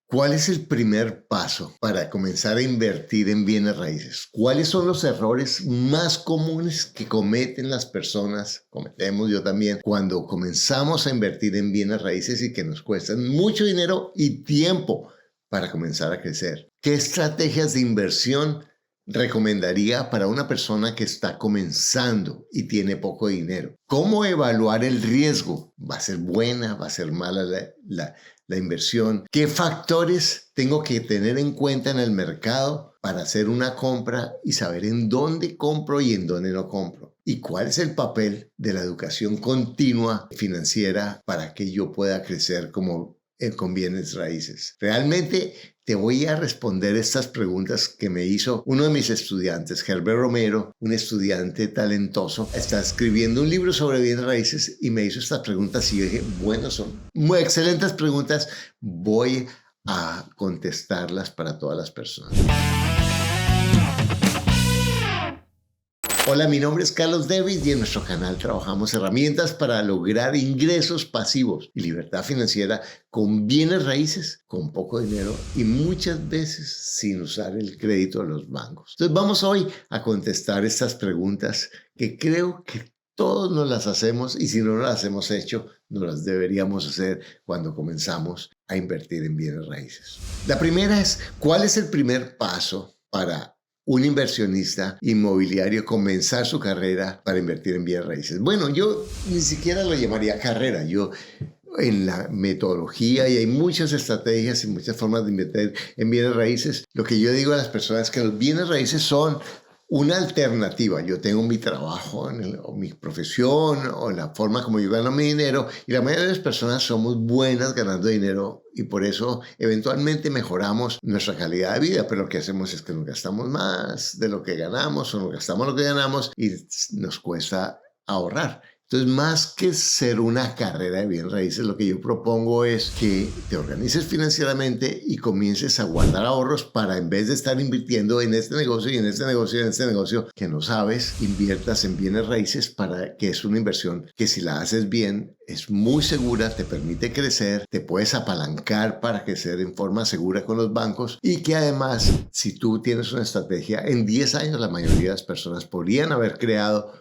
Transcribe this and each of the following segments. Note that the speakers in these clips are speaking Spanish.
¿Cuál es el primer paso para comenzar a invertir en bienes raíces? ¿Cuáles son los errores más comunes que cometen las personas, cometemos yo también, cuando comenzamos a invertir en bienes raíces y que nos cuestan mucho dinero y tiempo para comenzar a crecer? ¿Qué estrategias de inversión recomendaría para una persona que está comenzando y tiene poco dinero? ¿Cómo evaluar el riesgo? ¿Va a ser buena? ¿Va a ser mala la inversión? ¿Qué factores tengo que tener en cuenta en el mercado para hacer una compra y saber en dónde compro y en dónde no compro? ¿Y cuál es el papel de la educación continua financiera para que yo pueda crecer con bienes raíces? Realmente te voy a responder estas preguntas que me hizo uno de mis estudiantes, Herbert Romero, un estudiante talentoso. Está escribiendo un libro sobre bienes raíces y me hizo estas preguntas y yo dije, bueno, son muy excelentes preguntas. Voy a contestarlas para todas las personas. Hola, mi nombre es Carlos David y en nuestro canal trabajamos herramientas para lograr ingresos pasivos y libertad financiera con bienes raíces, con poco dinero y muchas veces sin usar el crédito de los bancos. Entonces vamos hoy a contestar estas preguntas que creo que todos nos las hacemos y si no las hemos hecho, nos las deberíamos hacer cuando comenzamos a invertir en bienes raíces. La primera es, ¿cuál es el primer paso para un inversionista inmobiliario comenzar su carrera para invertir en bienes raíces? Bueno, yo ni siquiera lo llamaría carrera. Yo en la metodología, y hay muchas estrategias y muchas formas de invertir en bienes raíces, lo que yo digo a las personas es que los bienes raíces son una alternativa. Yo tengo mi trabajo o mi profesión o la forma como yo gano mi dinero y la mayoría de las personas somos buenas ganando dinero y por eso eventualmente mejoramos nuestra calidad de vida, pero lo que hacemos es que nos gastamos más de lo que ganamos o nos gastamos lo que ganamos y nos cuesta ahorrar. Entonces, más que ser una carrera de bienes raíces, lo que yo propongo es que te organices financieramente y comiences a guardar ahorros para, en vez de estar invirtiendo en este negocio y en este negocio y en este negocio que no sabes, inviertas en bienes raíces para que es una inversión que si la haces bien es muy segura, te permite crecer, te puedes apalancar para crecer en forma segura con los bancos y que además, si tú tienes una estrategia, en 10 años la mayoría de las personas podrían haber creado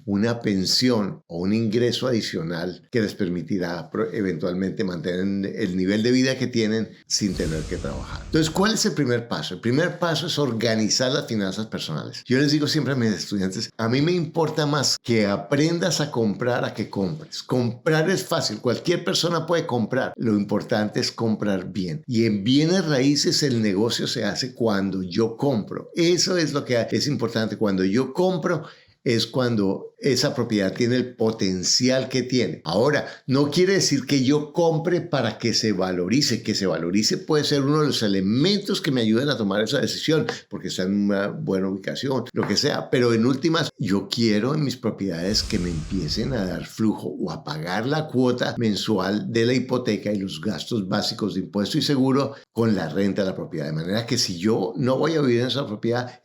una pensión o un ingreso adicional que les permitirá eventualmente mantener el nivel de vida que tienen sin tener que trabajar. Entonces, ¿cuál es el primer paso? El primer paso es organizar las finanzas personales. Yo les digo siempre a mis estudiantes, a mí me importa más que aprendas a comprar a que compres. Comprar es fácil, cualquier persona puede comprar. Lo importante es comprar bien. Y en bienes raíces el negocio se hace cuando yo compro. Eso es lo que es importante. Cuando yo compro, es cuando esa propiedad tiene el potencial que tiene. Ahora, no quiere decir que yo compre para que se valorice. Que se valorice puede ser uno de los elementos que me ayuden a tomar esa decisión, porque está en una buena ubicación, lo que sea. Pero en últimas, yo quiero en mis propiedades que me empiecen a dar flujo o a pagar la cuota mensual de la hipoteca y los gastos básicos de impuesto y seguro con la renta de la propiedad. De manera que si yo no voy a vivir en esa propiedad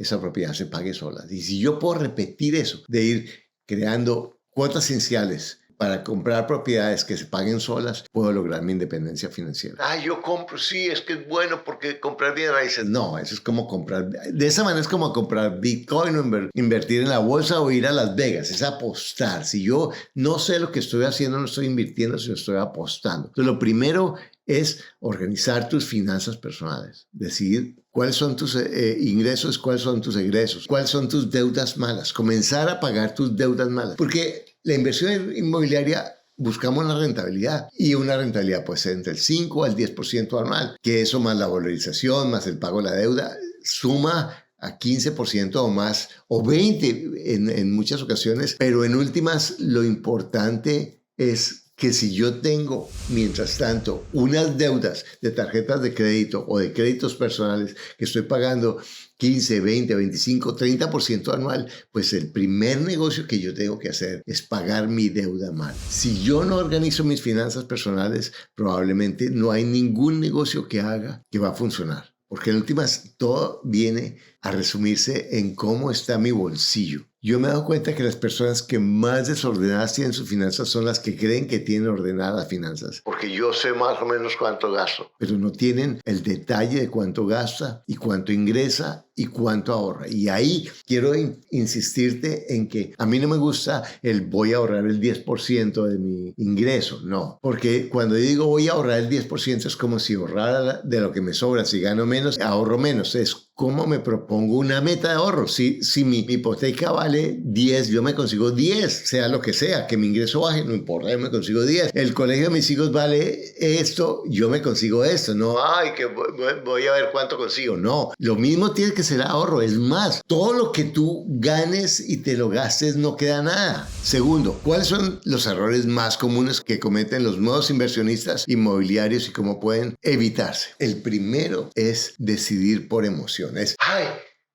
se pague sola. Y si yo puedo repetir eso, de ir creando cuotas iniciales para comprar propiedades que se paguen solas, puedo lograr mi independencia financiera. Yo compro, sí, es que es bueno porque comprar bienes raíces. No, eso es como comprar, de esa manera es como comprar Bitcoin o invertir en la bolsa o ir a Las Vegas, es apostar. Si yo no sé lo que estoy haciendo, no estoy invirtiendo, sino estoy apostando. Entonces, lo primero es organizar tus finanzas personales, decidir cuáles son tus ingresos, cuáles son tus egresos, cuáles son tus deudas malas, comenzar a pagar tus deudas malas, porque la inversión inmobiliaria buscamos una rentabilidad y una rentabilidad puede ser entre el 5 al 10% anual, que eso más la valorización, más el pago de la deuda, suma a 15% o más, o 20% en muchas ocasiones, pero en últimas lo importante es que si yo tengo, mientras tanto, unas deudas de tarjetas de crédito o de créditos personales que estoy pagando 15, 20, 25, 30% anual, pues el primer negocio que yo tengo que hacer es pagar mi deuda mal. Si yo no organizo mis finanzas personales, probablemente no hay ningún negocio que haga que va a funcionar. Porque en últimas todo viene a resumirse en cómo está mi bolsillo. Yo me he dado cuenta que las personas que más desordenadas tienen sus finanzas son las que creen que tienen ordenadas las finanzas. Porque yo sé más o menos cuánto gasto. Pero no tienen el detalle de cuánto gasta y cuánto ingresa y cuánto ahorra. Y ahí quiero insistirte en que a mí no me gusta el voy a ahorrar el 10% de mi ingreso. No, porque cuando yo digo voy a ahorrar el 10% es como si ahorrara de lo que me sobra. Si gano menos, ahorro menos. Es como me propongo una meta de ahorro. Si mi hipoteca vale 10, yo me consigo 10, sea lo que sea, que mi ingreso baje, no importa, yo me consigo 10. El colegio de mis hijos vale esto, yo me consigo esto. No, ay, que voy a ver cuánto consigo. No, lo mismo tiene que ser ahorro. Es más, todo lo que tú ganes y te lo gastes no queda nada. Segundo, ¿cuáles son los errores más comunes que cometen los nuevos inversionistas inmobiliarios y cómo pueden evitarse? El primero es decidir por emoción. Ay,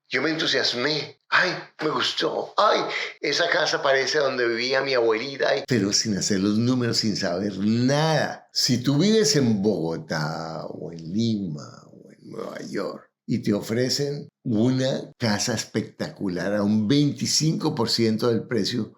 yo me entusiasmé. Ay, me gustó. Ay, esa casa parece donde vivía mi abuelita. Pero sin hacer los números, sin saber nada. Si tú vives en Bogotá o en Lima o en Nueva York y te ofrecen una casa espectacular a un 25% del precio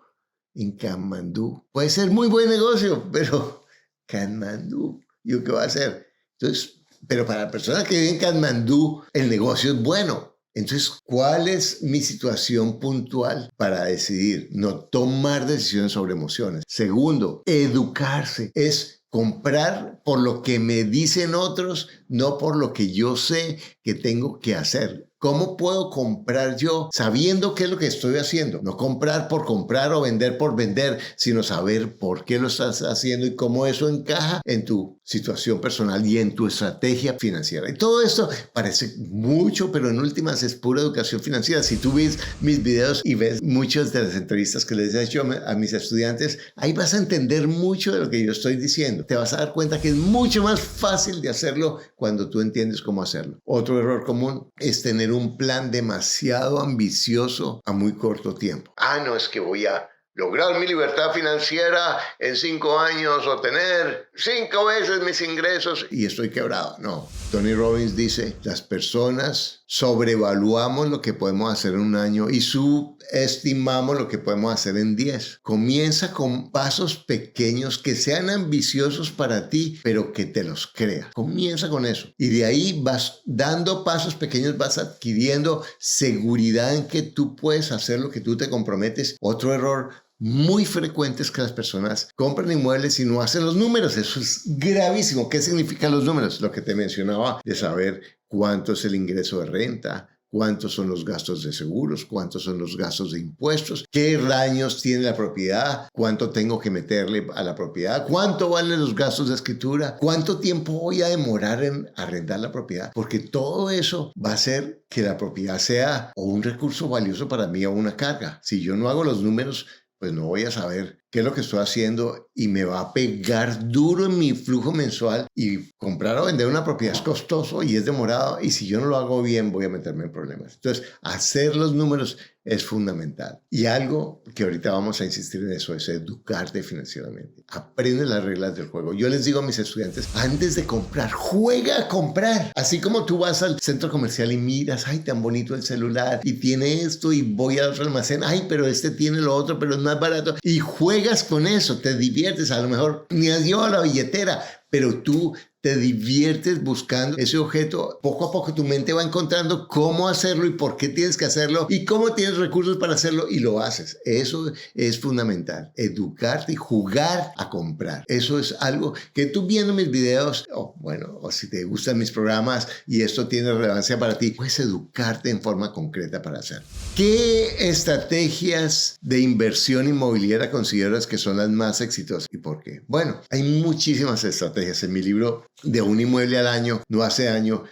en Katmandú, puede ser muy buen negocio, pero Katmandú, ¿yo qué voy a hacer? Entonces, pero para la persona que vive en Katmandú, el negocio es bueno. Entonces, ¿cuál es mi situación puntual para decidir? No tomar decisiones sobre emociones. Segundo, educarse. Es comprar por lo que me dicen otros, no por lo que yo sé que tengo que hacer. ¿Cómo puedo comprar yo sabiendo qué es lo que estoy haciendo? No comprar por comprar o vender por vender, sino saber por qué lo estás haciendo y cómo eso encaja en tu situación personal y en tu estrategia financiera. Y todo esto parece mucho, pero en últimas es pura educación financiera. Si tú ves mis videos y ves muchas de las entrevistas que les he hecho a mis estudiantes, ahí vas a entender mucho de lo que yo estoy diciendo. Te vas a dar cuenta que es mucho más fácil de hacerlo cuando tú entiendes cómo hacerlo. Otro error común es tener un plan demasiado ambicioso a muy corto tiempo. No, es que voy a lograr mi libertad financiera en 5 años o tener 5 veces mis ingresos y estoy quebrado. No. Tony Robbins dice, las personas sobrevaluamos lo que podemos hacer en un año y subestimamos lo que podemos hacer en 10. Comienza con pasos pequeños que sean ambiciosos para ti, pero que te los creas. Comienza con eso. Y de ahí vas dando pasos pequeños, vas adquiriendo seguridad en que tú puedes hacer lo que tú te comprometes. Otro error muy frecuente es que las personas compran inmuebles y no hacen los números. Eso es gravísimo. ¿Qué significan los números? Lo que te mencionaba de saber cuánto es el ingreso de renta, cuántos son los gastos de seguros, cuántos son los gastos de impuestos, qué daños tiene la propiedad, cuánto tengo que meterle a la propiedad, cuánto valen los gastos de escritura, cuánto tiempo voy a demorar en arrendar la propiedad, porque todo eso va a hacer que la propiedad sea o un recurso valioso para mí o una carga. Si yo no hago los números, pues no voy a saber qué es lo que estoy haciendo y me va a pegar duro en mi flujo mensual, y comprar o vender una propiedad es costoso y es demorado, y si yo no lo hago bien voy a meterme en problemas. Entonces, hacer los números es fundamental. Y algo que ahorita vamos a insistir en eso es educarte financieramente. Aprende las reglas del juego. Yo les digo a mis estudiantes, antes de comprar, juega a comprar. Así como tú vas al centro comercial y miras, ay, tan bonito el celular y tiene esto, y voy a otro almacén, ay, pero este tiene lo otro, pero es más barato, y juegas con eso, te diviertes. A lo mejor ni has llevado la billetera, pero tú te diviertes buscando ese objeto. Poco a poco tu mente va encontrando cómo hacerlo y por qué tienes que hacerlo y cómo tienes recursos para hacerlo, y lo haces. Eso es fundamental. Educarte y jugar a comprar. Eso es algo que tú viendo mis videos, o si te gustan mis programas y esto tiene relevancia para ti, puedes educarte en forma concreta para hacerlo. ¿Qué estrategias de inversión inmobiliaria consideras que son las más exitosas y por qué? Bueno, hay muchísimas estrategias. En mi libro de un inmueble al año, no hace año,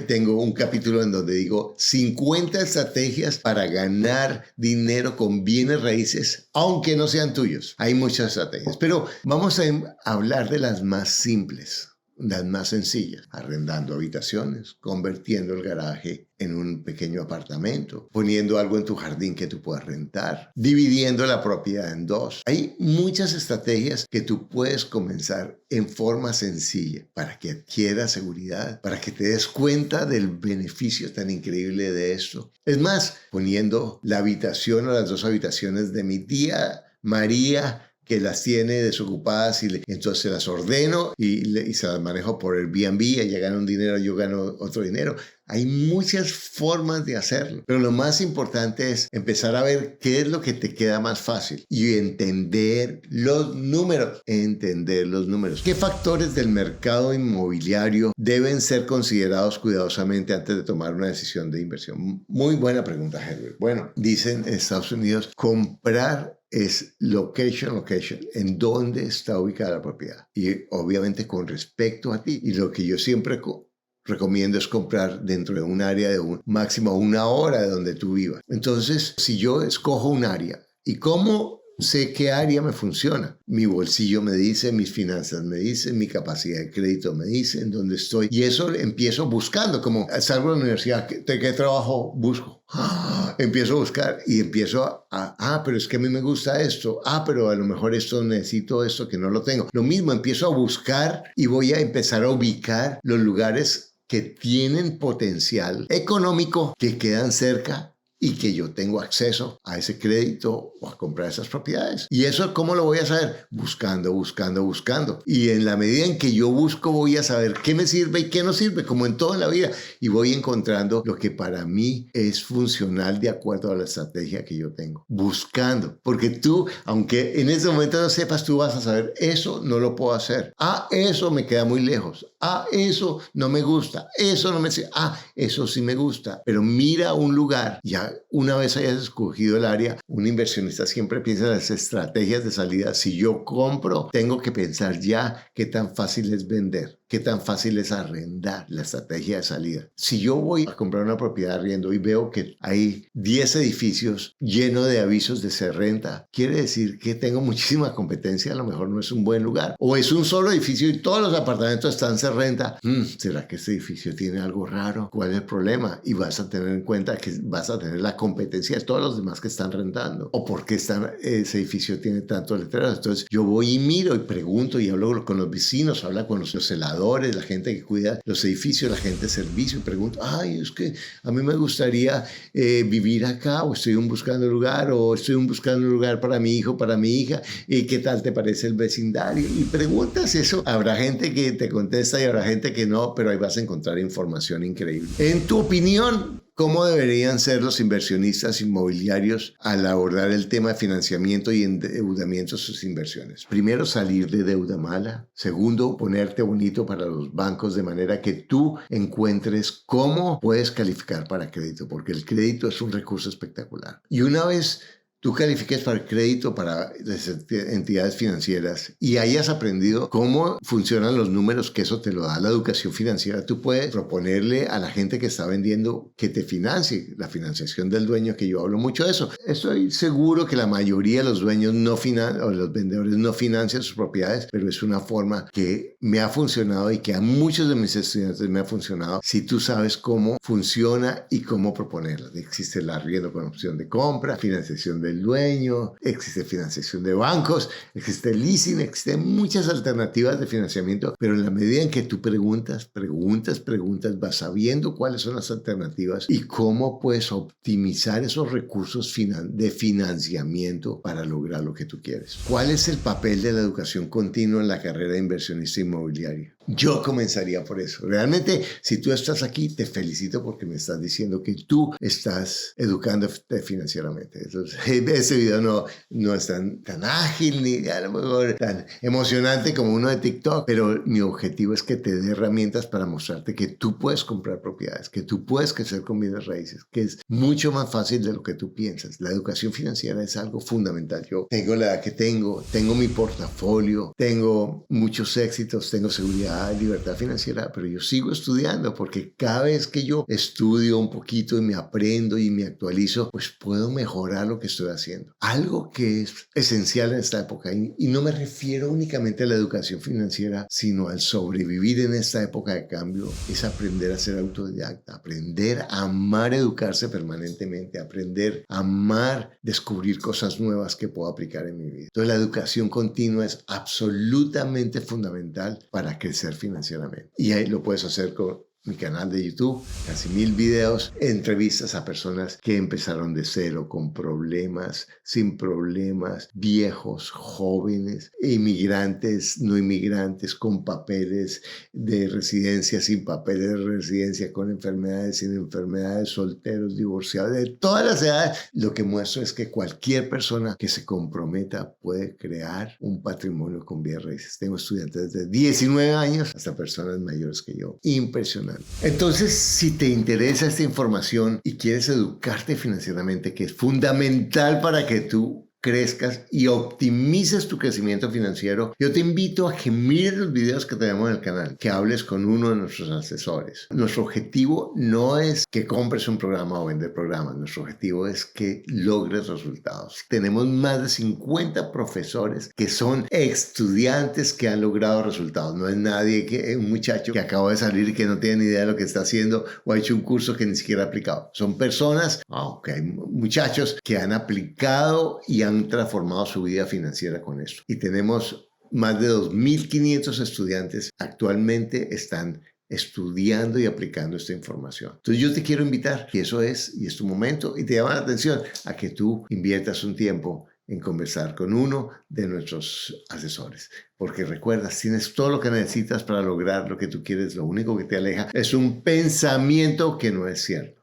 tengo un capítulo en donde digo 50 estrategias para ganar dinero con bienes raíces, aunque no sean tuyos. Hay muchas estrategias, pero vamos a hablar de las más simples. las más sencillas, arrendando habitaciones, convirtiendo el garaje en un pequeño apartamento, poniendo algo en tu jardín que tú puedas rentar, dividiendo la propiedad en dos. Hay muchas estrategias que tú puedes comenzar en forma sencilla para que adquieras seguridad, para que te des cuenta del beneficio tan increíble de esto. Es más, poniendo la habitación o las dos habitaciones de mi tía María, que las tiene desocupadas y entonces las ordeno y se las manejo por Airbnb, ella gana un dinero, yo gano otro dinero. Hay muchas formas de hacerlo, pero lo más importante es empezar a ver qué es lo que te queda más fácil y entender los números. ¿Qué factores del mercado inmobiliario deben ser considerados cuidadosamente antes de tomar una decisión de inversión? Muy buena pregunta, Herbert. Bueno, dicen en Estados Unidos, comprar es location, en dónde está ubicada la propiedad. Y obviamente con respecto a ti. Y lo que yo siempre recomiendo es comprar dentro de un área de máximo 1 hora de donde tú vivas. Entonces, si yo escojo un área, ¿y cómo sé qué área me funciona? Mi bolsillo me dice, mis finanzas me dicen, mi capacidad de crédito me dice, en dónde estoy. Y eso empiezo buscando, como salgo de la universidad, ¿de qué trabajo busco? Empiezo a buscar y empiezo pero es que a mí me gusta esto. Pero a lo mejor necesito esto que no lo tengo. Lo mismo, empiezo a buscar y voy a empezar a ubicar los lugares que tienen potencial económico, que quedan cerca y que yo tengo acceso a ese crédito o a comprar esas propiedades. ¿Y eso cómo lo voy a saber? Buscando. Y en la medida en que yo busco, voy a saber qué me sirve y qué no sirve, como en toda la vida. Y voy encontrando lo que para mí es funcional de acuerdo a la estrategia que yo tengo. Buscando. Porque tú, aunque en ese momento no sepas, tú vas a saber, eso no lo puedo hacer. Eso me queda muy lejos. Eso no me gusta. Eso no me sirve. Eso sí me gusta. Pero mira un lugar, ya una vez hayas escogido el área, un inversionista siempre piensa en las estrategias de salida. Si yo compro, tengo que pensar ya qué tan fácil es vender, qué tan fácil es arrendar, la estrategia de salida. Si yo voy a comprar una propiedad arriendo y veo que hay 10 edificios llenos de avisos de se renta, quiere decir que tengo muchísima competencia, a lo mejor no es un buen lugar. O es un solo edificio y todos los apartamentos están se renta. ¿Será que este edificio tiene algo raro? ¿Cuál es el problema? Y vas a tener en cuenta que vas a tener la competencia de todos los demás que están rentando. ¿O por qué ese edificio tiene tantos letreros? Entonces yo voy y miro y pregunto y hablo con los vecinos, hablo con los celadores, la gente que cuida los edificios, la gente de servicio, y pregunto, es que a mí me gustaría vivir acá, o estoy buscando un lugar para mi hijo, para mi hija, y ¿qué tal te parece el vecindario? Y preguntas eso. Habrá gente que te contesta y habrá gente que no, pero ahí vas a encontrar información increíble. En tu opinión, ¿cómo deberían ser los inversionistas inmobiliarios al abordar el tema de financiamiento y endeudamiento de sus inversiones? Primero, salir de deuda mala. Segundo, ponerte bonito para los bancos de manera que tú encuentres cómo puedes calificar para crédito, porque el crédito es un recurso espectacular. Y una vez tú califiques para el crédito para las entidades financieras y hayas aprendido cómo funcionan los números, que eso te lo da la educación financiera, tú puedes proponerle a la gente que está vendiendo que te financie, la financiación del dueño, que yo hablo mucho de eso. Estoy seguro que la mayoría de los dueños o los vendedores no financian sus propiedades, pero es una forma que me ha funcionado y que a muchos de mis estudiantes me ha funcionado si tú sabes cómo funciona y cómo proponerla. Existe el arriendo con opción de compra, financiación del dueño, existe financiación de bancos, existe el leasing, existen muchas alternativas de financiamiento, pero en la medida en que tú preguntas, vas sabiendo cuáles son las alternativas y cómo puedes optimizar esos recursos de financiamiento para lograr lo que tú quieres. ¿Cuál es el papel de la educación continua en la carrera de inversionista inmobiliario? Yo comenzaría por eso. Realmente, si tú estás aquí, te felicito porque me estás diciendo que tú estás educándote financieramente. Entonces, ese video no es tan ágil ni a lo mejor tan emocionante como uno de TikTok, pero mi objetivo es que te dé herramientas para mostrarte que tú puedes comprar propiedades, que tú puedes crecer con bienes raíces, que es mucho más fácil de lo que tú piensas. La educación financiera es algo fundamental. Yo tengo la edad que tengo mi portafolio, tengo muchos éxitos, tengo seguridad ya libertad financiera, pero yo sigo estudiando porque cada vez que yo estudio un poquito y me aprendo y me actualizo, pues puedo mejorar lo que estoy haciendo. Algo que es esencial en esta época, y no me refiero únicamente a la educación financiera, sino al sobrevivir en esta época de cambio, es aprender a ser autodidacta, aprender a amar educarse permanentemente, aprender a amar descubrir cosas nuevas que puedo aplicar en mi vida. Entonces la educación continua es absolutamente fundamental para crecer financieramente. Y ahí lo puedes hacer con mi canal de YouTube, casi 1000 videos, entrevistas a personas que empezaron de cero, con problemas, sin problemas, viejos, jóvenes, inmigrantes, no inmigrantes, con papeles de residencia, sin papeles de residencia, con enfermedades, sin enfermedades, solteros, divorciados, de todas las edades. Lo que muestro es que cualquier persona que se comprometa puede crear un patrimonio con bienes raíces. Tengo estudiantes desde 19 años hasta personas mayores que yo. Impresionante. Entonces, si te interesa esta información y quieres educarte financieramente, que es fundamental para que tú crezcas y optimices tu crecimiento financiero, yo te invito a que mires los videos que tenemos en el canal, que hables con uno de nuestros asesores. Nuestro objetivo no es que compres un programa o vender programas, nuestro objetivo es que logres resultados. Tenemos más de 50 profesores que son estudiantes que han logrado resultados. No es un muchacho que acaba de salir y que no tiene ni idea de lo que está haciendo o ha hecho un curso que ni siquiera ha aplicado. Son personas, muchachos que han aplicado y han transformado su vida financiera con esto. Y tenemos más de 2.500 estudiantes actualmente están estudiando y aplicando esta información. Entonces yo te quiero invitar, y eso es, y es tu momento, y te llama la atención a que tú inviertas un tiempo en conversar con uno de nuestros asesores. Porque recuerda, tienes todo lo que necesitas para lograr lo que tú quieres. Lo único que te aleja es un pensamiento que no es cierto.